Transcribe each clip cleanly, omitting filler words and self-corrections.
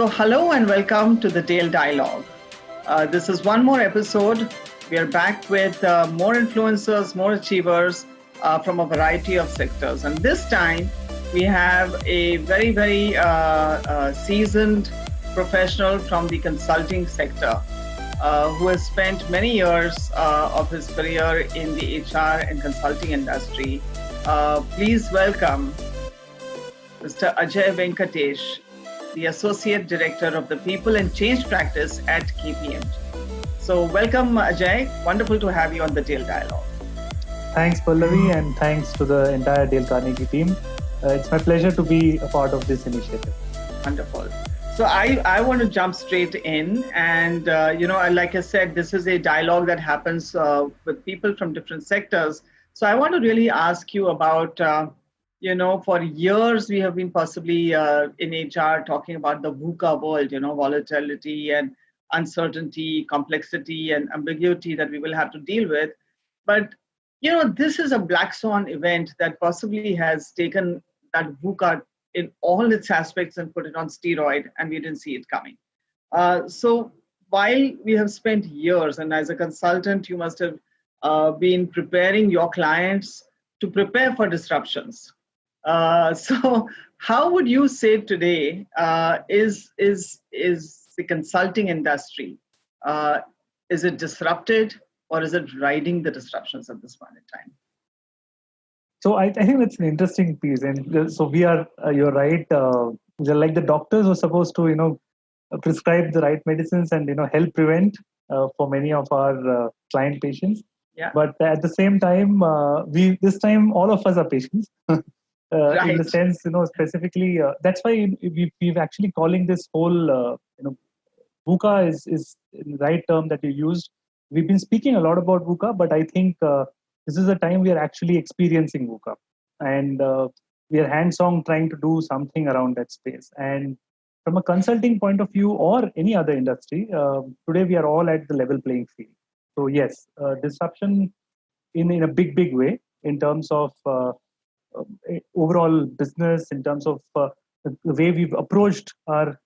Hello and welcome to the Dale Dialogue. This is one more episode. We are back with more influencers, more achievers from a variety of sectors. And this time, we have a very seasoned professional from the consulting sector who has spent many years of his career in the HR and consulting industry. Please welcome Mr. Ajay Venkatesh, the Associate Director of the People and Change Practice at KPMG. So welcome, Ajay. Wonderful to have you on the Dale Dialogue. Thanks, Pallavi, and thanks to the entire Dale Carnegie team. It's my pleasure to be a part of this initiative. Wonderful. So I want to jump straight in. And, like I said, this is a dialogue that happens with people from different sectors. So I want to really ask you about for years we have been possibly in HR talking about the VUCA world, volatility and uncertainty, complexity and ambiguity that we will have to deal with. But, this is a black swan event that possibly has taken that VUCA in all its aspects and put it on steroid, and we didn't see it coming. So while we have spent years, and as a consultant, you must have been preparing your clients to prepare for disruptions. So how would you say today is the consulting industry, is it disrupted or is it riding the disruptions at this point in time? So I think that's an interesting piece. And so we are, you're right, we're like the doctors who are supposed to, prescribe the right medicines and, help prevent for many of our client patients. Yeah. But at the same time, this time all of us are patients. Right. In the sense, specifically, that's why we've actually calling this whole, VUCA is the right term that you used. We've been speaking a lot about VUCA, but I think this is a time we are actually experiencing VUCA. And we are hands-on trying to do something around that space. And from a consulting point of view or any other industry, today we are all at the level playing field. So yes, disruption in a big way in terms of overall business, in terms of the way we've approached our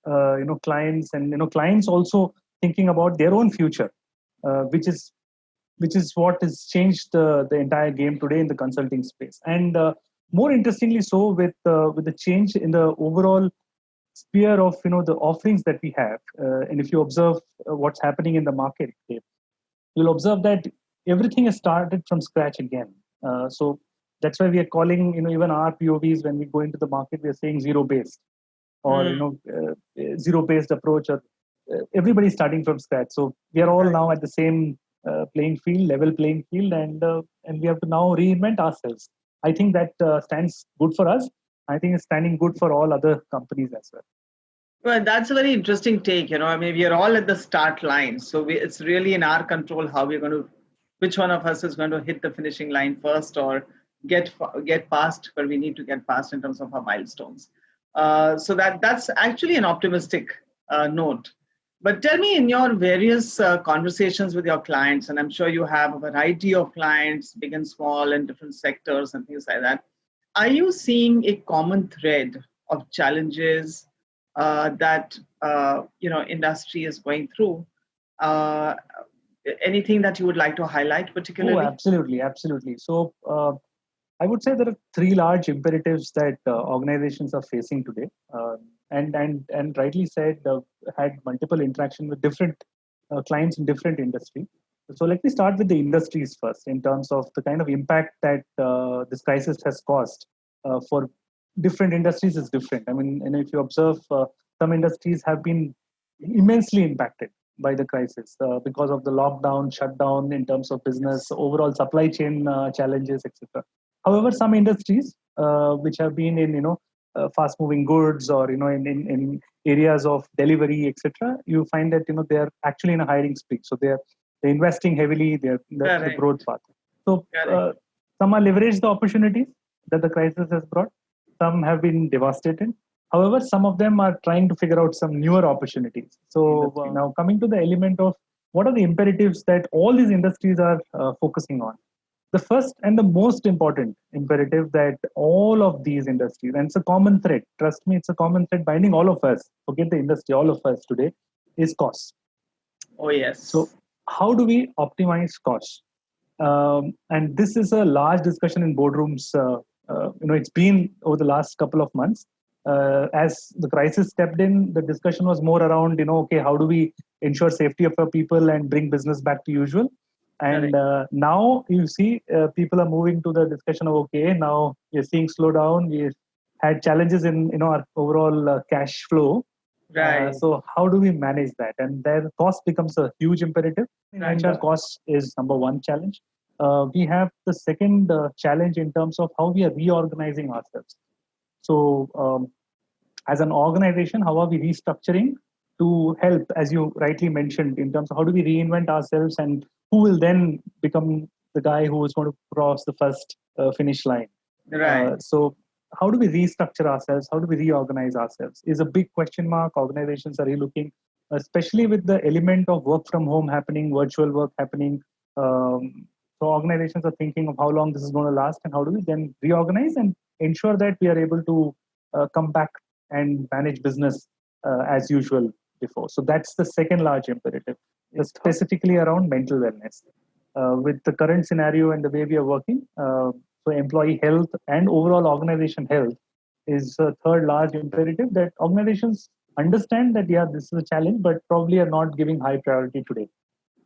clients, and clients also thinking about their own future, which is what has changed the entire game today in the consulting space. And more interestingly, so with the change in the overall sphere of the offerings that we have, and if you observe what's happening in the market today, you'll observe that everything has started from scratch again. So that's why we are calling, even our POVs when we go into the market, we are saying zero-based or, zero-based approach, or everybody's starting from scratch. So we are all now at the same playing field, level playing field, and we have to now reinvent ourselves. I think that stands good for us. I think it's standing good for all other companies as well. Well, that's a very interesting take. We are all at the start line. So it's really in our control how we're going to, which one of us is going to hit the finishing line first or get past where we need to get past in terms of our milestones. So that's actually an optimistic note. But tell me, in your various conversations with your clients, and I'm sure you have a variety of clients, big and small, in different sectors and things like that, are you seeing a common thread of challenges that industry is going through? Anything that you would like to highlight particularly? Oh, absolutely. So I would say there are three large imperatives that organizations are facing today, and rightly said, had multiple interaction with different clients in different industries. So let me start with the industries first, in terms of the kind of impact that this crisis has caused for different industries is different. I mean, if you observe, some industries have been immensely impacted by the crisis because of the lockdown, shutdown in terms of business, overall supply chain challenges, etc. However, some industries which have been in fast-moving goods or in areas of delivery, etc., you find that they are actually in a hiring spree. So they're investing heavily. They're the growth path. So some are leveraged the opportunities that the crisis has brought. Some have been devastated. However, some of them are trying to figure out some newer opportunities. So now coming to the element of what are the imperatives that all these industries are focusing on. the first and the most important imperative that all of these industries, and it's a common thread, trust me, it's a common thread binding all of us, forget the industry, all of us today, is cost. Oh, yes. So, how do we optimize costs? And this is a large discussion in boardrooms. It's been over the last couple of months. As the crisis stepped in, the discussion was more around, okay, how do we ensure safety of our people and bring business back to usual? And now you see people are moving to the discussion of, okay, now we're seeing slowdown. We had challenges in our overall cash flow. Right. So how do we manage that? And then cost becomes a huge imperative. Right. HR cost is number one challenge. We have the second challenge in terms of how we are reorganizing ourselves. So as an organization, how are we restructuring to help, as you rightly mentioned, in terms of how do we reinvent ourselves and who will then become the guy who is going to cross the first finish line? Right. So how do we restructure ourselves? How do we reorganize ourselves? Is a big question mark. Organizations are relooking, especially with the element of work from home happening, virtual work happening. So organizations are thinking of how long this is going to last and how do we then reorganize and ensure that we are able to come back and manage business as usual before. So that's the second large imperative, specifically around mental wellness. With the current scenario and the way we are working, so employee health and overall organization health is a third large imperative that organizations understand that, yeah, this is a challenge, but probably are not giving high priority today,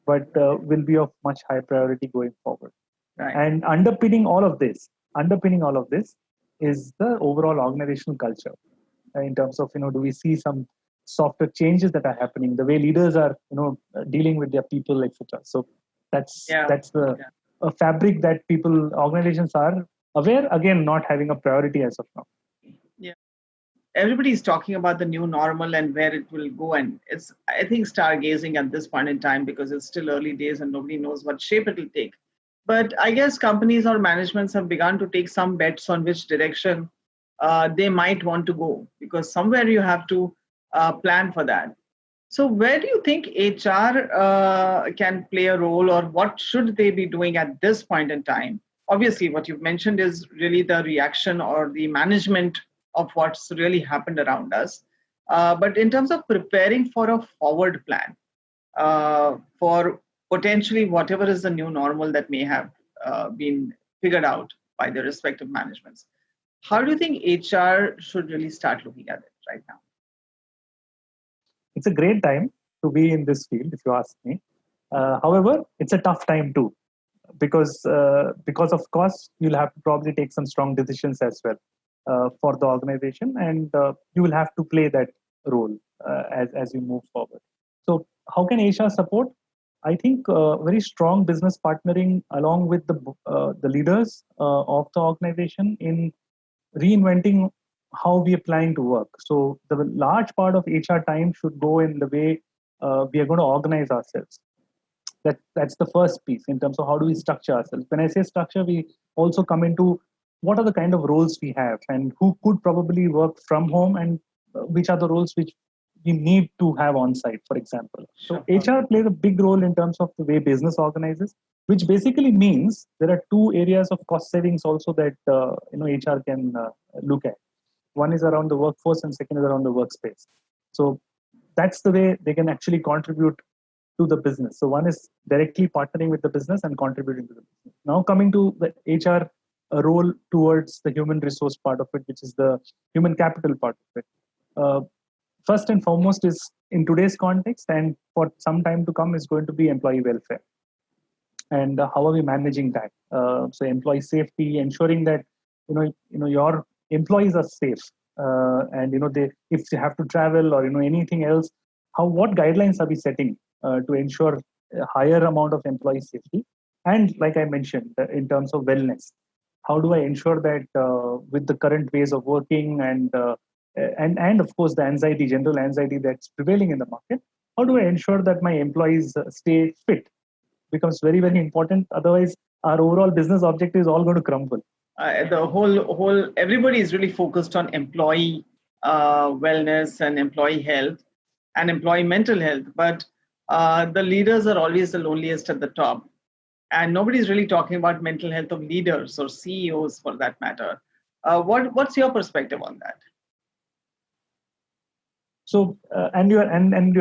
but will be of much high priority going forward. Right. And underpinning all of this is the overall organizational culture in terms of, do we see some software changes that are happening, the way leaders are, dealing with their people, etc. So that's the a fabric that organizations are aware, again, not having a priority as of now. Yeah. Everybody is talking about the new normal and where it will go. And it's, I think, stargazing at this point in time because it's still early days and nobody knows what shape it will take. But I guess companies or managements have begun to take some bets on which direction they might want to go, because somewhere you have to plan for that. So where do you think HR can play a role, or what should they be doing at this point in time? Obviously, what you've mentioned is really the reaction or the management of what's really happened around us. But in terms of preparing for a forward plan for potentially whatever is the new normal that may have been figured out by the respective managements, how do you think HR should really start looking at it right now? It's a great time to be in this field, if you ask me. However, it's a tough time too, because of course, you'll have to probably take some strong decisions as well for the organization, and you will have to play that role as you move forward. So, how can HR support? I think very strong business partnering along with the leaders of the organization in reinventing how we are planning to work. So the large part of HR time should go in the way we are going to organize ourselves. That's the first piece in terms of how do we structure ourselves. When I say structure, we also come into what are the kind of roles we have and who could probably work from home, and which are the roles which we need to have on site, for example. So HR plays a big role in terms of the way business organizes, which basically means there are two areas of cost savings also that HR can look at. One is around the workforce and second is around the workspace. So that's the way they can actually contribute to the business. So one is directly partnering with the business and contributing to the business. Now coming to the HR role towards the human resource part of it, which is the human capital part of it. First and foremost is in today's context and for some time to come is going to be employee welfare. And how are we managing that? So employee safety, ensuring that your employees are safe, and if they have to travel or anything else, what guidelines are we setting to ensure a higher amount of employee safety? And like I mentioned, in terms of wellness, how do I ensure that with the current ways of working and of course the general anxiety that's prevailing in the market, how do I ensure that my employees stay fit? Becomes very, very important. Otherwise, our overall business objective is all going to crumble. The whole everybody is really focused on employee wellness and employee health and employee mental health, but the leaders are always the loneliest at the top. and nobody's really talking about mental health of leaders or CEOs for that matter. What's your perspective on that? So, and you're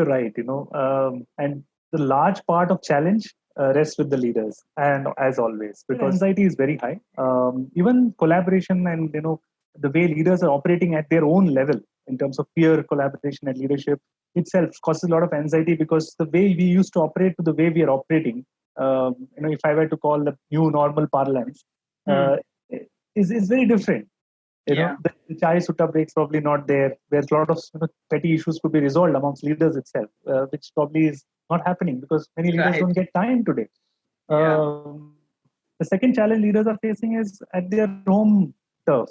right, and the large part of challenge rests with the leaders, and as always, because anxiety is very high. Even collaboration and the way leaders are operating at their own level in terms of peer collaboration and leadership itself causes a lot of anxiety, because the way we used to operate to the way we are operating, if I were to call the new normal parlance, uh, is very different. Yeah. The chai sutta break's probably not there, where a lot of petty issues could be resolved amongst leaders itself, which probably is not happening because many leaders Right. don't get time today. Yeah. The second challenge leaders are facing is at their home turf.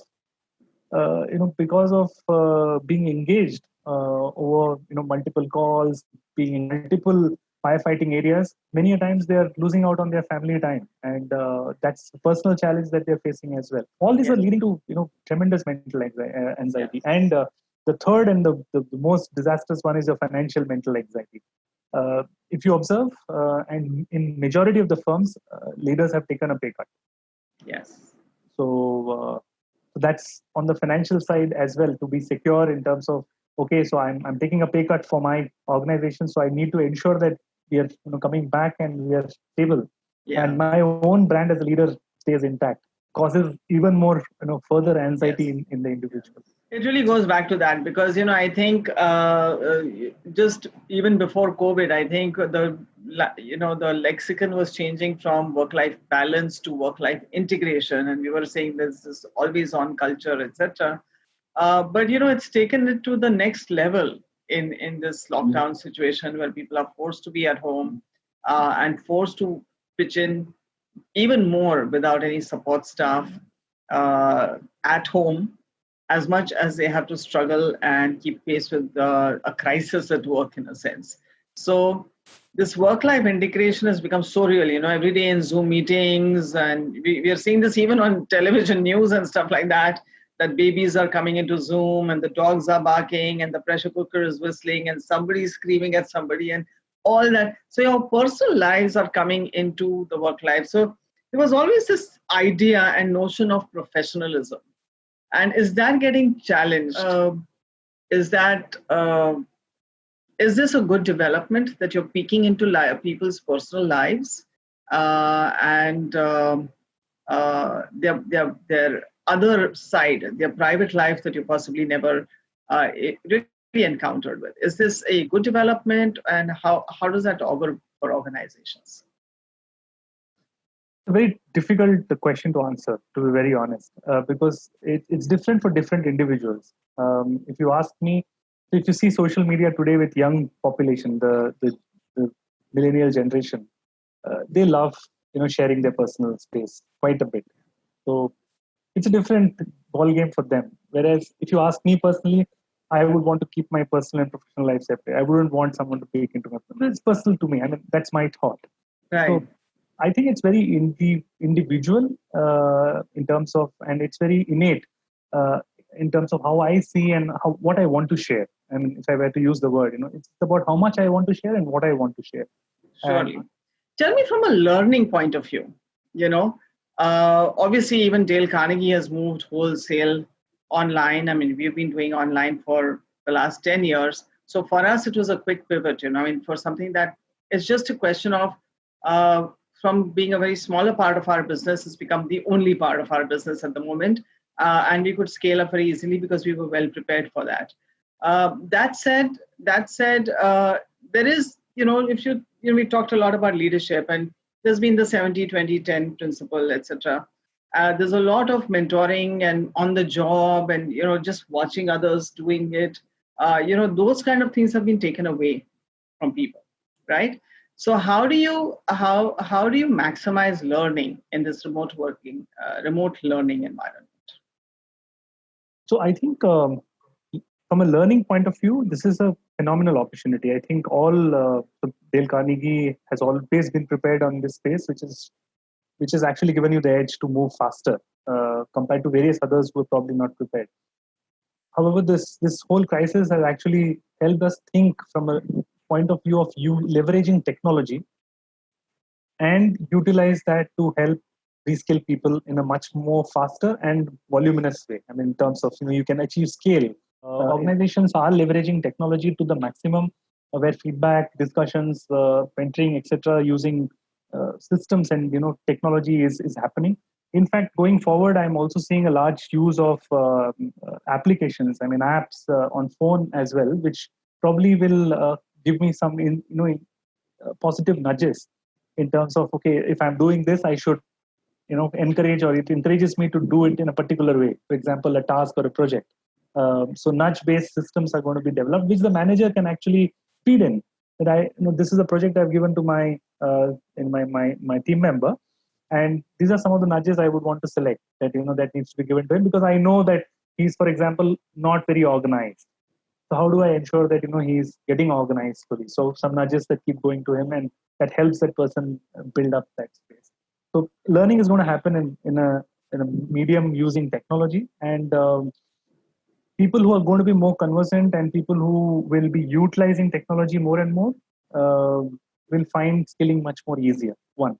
Because of being engaged over multiple calls, being in multiple firefighting areas, many a times they are losing out on their family time, and that's a personal challenge that they're facing as well. All these are leading to tremendous mental anxiety, and the third and the most disastrous one is the financial mental anxiety. If you observe, and in majority of the firms, leaders have taken a pay cut. Yes. So that's on the financial side as well, to be secure in terms of, okay, so I'm taking a pay cut for my organization, so I need to ensure that we are coming back and we are stable. Yeah. And my own brand as a leader stays intact, causes even more further anxiety in the individual. It really goes back to that because I think just even before COVID, I think the lexicon was changing from work-life balance to work-life integration, and we were saying this always-on culture, etc. But it's taken it to the next level in this lockdown situation where people are forced to be at home and forced to pitch in even more without any support staff at home, as much as they have to struggle and keep pace with a crisis at work in a sense. So this work-life integration has become so real, every day in Zoom meetings, and we are seeing this even on television news and stuff like that, that babies are coming into Zoom and the dogs are barking and the pressure cooker is whistling and somebody's screaming at somebody and all that. So your personal lives are coming into the work life. So there was always this idea and notion of professionalism. And is that getting challenged? Is that is this a good development that you're peeking into people's personal lives and their other side, their private life that you possibly never really encountered with? Is this a good development, and how does that augur for organizations? A very difficult question to answer, to be very honest, because it's different for different individuals. If you ask me, if you see social media today with young population, the millennial generation, they love sharing their personal space quite a bit. So it's a different ball game for them. Whereas if you ask me personally, I would want to keep my personal and professional life separate. I wouldn't want someone to peek into my. It's personal to me. I mean, that's my thought. Right. So I think it's very individual in terms of, and it's very innate in terms of how I see and what I want to share. I mean, if I were to use the word, it's about how much I want to share and what I want to share. Surely. Tell me from a learning point of view, obviously even Dale Carnegie has moved wholesale online. I mean, we've been doing online for the last 10 years. So for us, it was a quick pivot, I mean, for something that is just a question of from being a very smaller part of our business, it's become the only part of our business at the moment. And we could scale up very easily because we were well prepared for that. That said, there is, if we talked a lot about leadership, and there's been the 70-20-10 principle, etc. There's a lot of mentoring and on the job and, just watching others doing it. Those kind of things have been taken away from people, right? So how do you maximize learning in this remote learning environment? So I think from a learning point of view, this is a phenomenal opportunity. I think Dale Carnegie has always been prepared on this space, which has actually given you the edge to move faster compared to various others who are probably not prepared. However, this whole crisis has actually helped us think from a point of view of you leveraging technology and utilize that to help reskill people in a much more faster and voluminous way. I mean, in terms of, you can achieve scale. Organizations are leveraging technology to the maximum, where feedback, discussions, mentoring, etc., using systems and technology is happening. In fact, going forward, I'm also seeing a large use of applications. I mean, apps on phone as well, which probably will give me some positive nudges in terms of, okay, if I'm doing this, I should encourage, or it encourages me to do it in a particular way, for example, a task or a project. So nudge based systems are going to be developed, which the manager can actually feed in, that this is a project I've given to my team member, and these are some of the nudges I would want to select, that that needs to be given to him, because I know that he's, for example, not very organized. So how do I ensure that he's getting organized fully? So some nudges that keep going to him, and that helps that person build up that space. So learning is going to happen in a medium using technology, and people who are going to be more conversant and people who will be utilizing technology more and more will find skilling much more easier. One,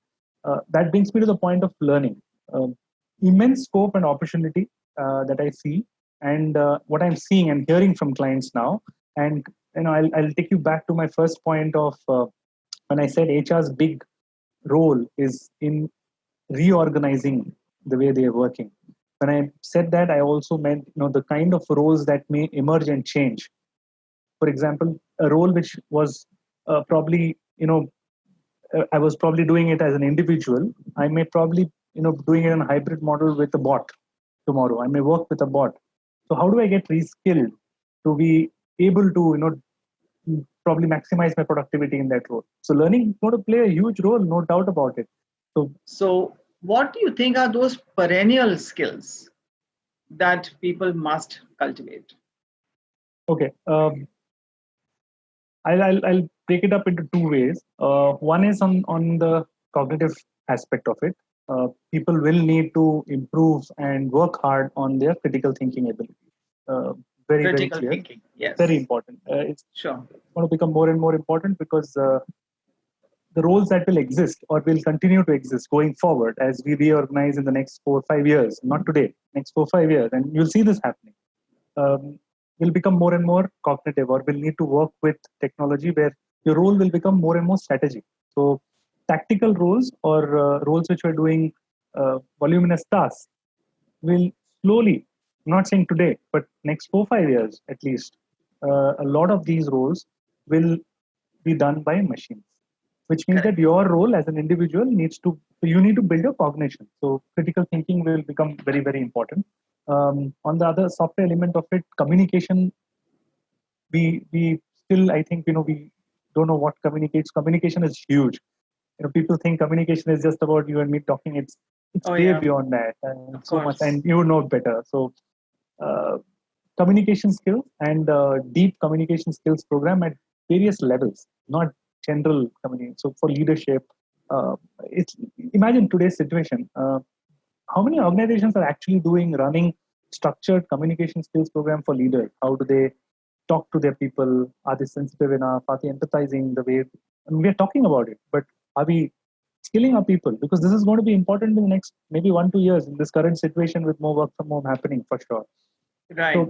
that brings me to the point of learning. Immense scope and opportunity that I see, and what I'm seeing and hearing from clients now. And I'll take you back to my first point of when I said HR's big role is in reorganizing the way they are working. When I said that, I also meant the kind of roles that may emerge and change. For example, a role which was probably I was probably doing it as an individual. I may probably doing it in a hybrid model with a bot tomorrow. I may work with a bot. So how do I get reskilled to be able to probably maximize my productivity in that role? So learning is going to play a huge role, no doubt about it. So what do you think are those perennial skills that people must cultivate? Okay. I'll break it up into two ways. One is on the cognitive aspect of it. People will need to improve and work hard on their critical thinking ability. Very critical clear. Thinking, yes. Very important. It's sure. going to become more and more important, because the roles that will exist or will continue to exist going forward as we reorganize in the next 4 or 5 years, not today, next 4 or 5 years, and you'll see this happening. Will become more and more cognitive, or will need to work with technology, where your role will become more and more strategic. So tactical roles, or roles which are doing voluminous tasks, will slowly, I'm not saying today, but next 4 or 5 years at least, a lot of these roles will be done by machines, which means that your role as an individual you need to build your cognition. So critical thinking will become very, very important. On the other software element of it, communication, we still, I think, we don't know what communicates. Communication is huge. People think communication is just about you and me talking. It's way beyond that, and so much, and you know better. So communication skills and deep communication skills program at various levels, not general communication. So for leadership, it's imagine today's situation. How many organizations are actually running structured communication skills program for leaders? How do they talk to their people? Are they sensitive enough? Are they empathizing the way? I mean, we are talking about it, but are we skilling our people? Because this is going to be important in the next maybe 1-2 years in this current situation with more work from home happening, for sure. Right.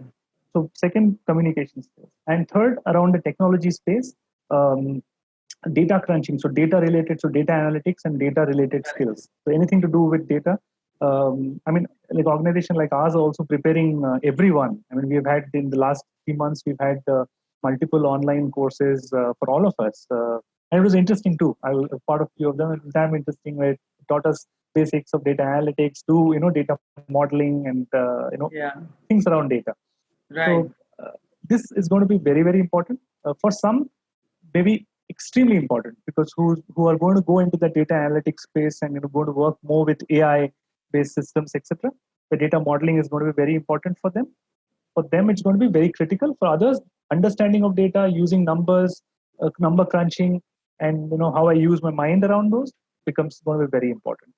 So second, communication skills. And third, around the technology space, data crunching. So data related, so data analytics and data related skills. So anything to do with data. I mean, like organization like ours are also preparing everyone. I mean, we've had in the last 3 months, we've had multiple online courses for all of us. And it was interesting too. I was part of a few of them. It was damn interesting, where it taught us basics of data analytics, data modeling, and things around data. Right. So this is going to be very, very important. For some, maybe extremely important, because who are going to go into the data analytics space and going to work more with AI based systems, etc. The data modeling is going to be very important for them. For them, it's going to be very critical. For others, understanding of data, using numbers, number crunching, and how I use my mind around those becomes going to be very important.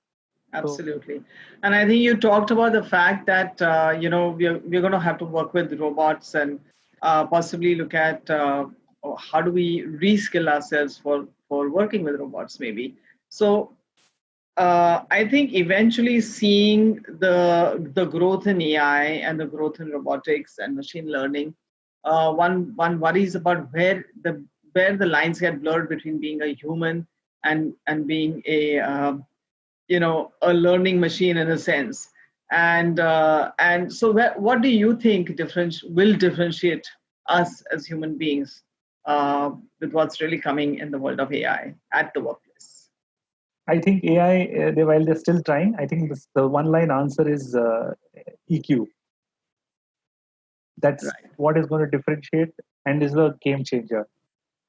Absolutely. And I think you talked about the fact that we're going to have to work with robots and possibly look at how do we reskill ourselves for working with robots maybe. So I think eventually seeing the growth in AI and the growth in robotics and machine learning, one worries about where the lines get blurred between being a human and being a a learning machine in a sense. And so what do you think will differentiate us as human beings with what's really coming in the world of AI at the workplace? I think AI, while they're still trying, I think the one line answer is EQ. That's Right. what is going to differentiate and is a game changer.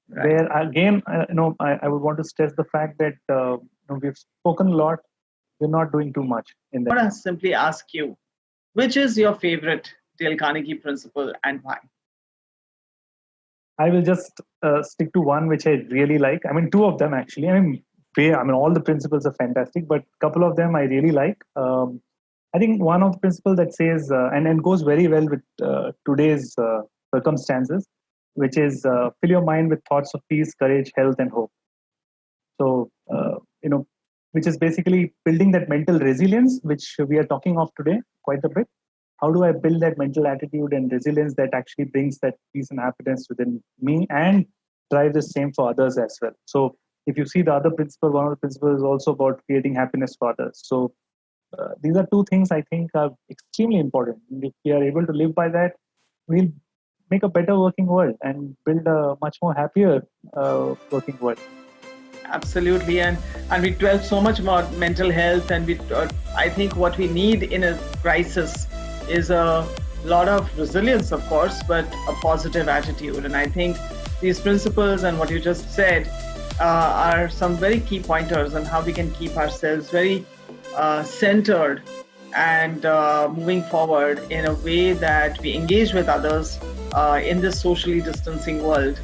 Right. Where again, I would want to stress the fact that we've spoken a lot, we're not doing too much in I that. want to simply ask you, which is your favorite Dale Carnegie principle and why? I will just stick to one which I really like. I mean, two of them actually. All the principles are fantastic, but a couple of them I really like. I think one of the principles that says and goes very well with today's circumstances, which is fill your mind with thoughts of peace, courage, health, and hope. So which is basically building that mental resilience, which we are talking of today quite a bit. How do I build that mental attitude and resilience that actually brings that peace and happiness within me and drive the same for others as well? So if you see the other principle, one of the principles is also about creating happiness for others. So these are two things I think are extremely important. And if we are able to live by that, we'll make a better working world and build a much more happier working world. Absolutely, and we dwell so much about mental health, and I think what we need in a crisis is a lot of resilience, of course, but a positive attitude. And I think these principles and what you just said are some very key pointers on how we can keep ourselves very centered and moving forward in a way that we engage with others in this socially distancing world.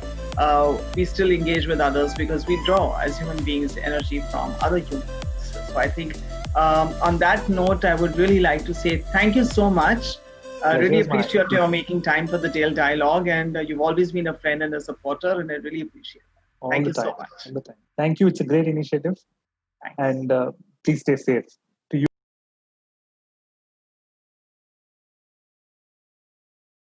We still engage with others because we draw as human beings energy from other humans. So I think on that note, I would really like to say thank you so much. I really appreciate your making time for the Dale Dialogue, and you've always been a friend and a supporter, and I really appreciate it. Thank you so much. All the time. Thank you. It's a great initiative. Thanks. And please stay safe.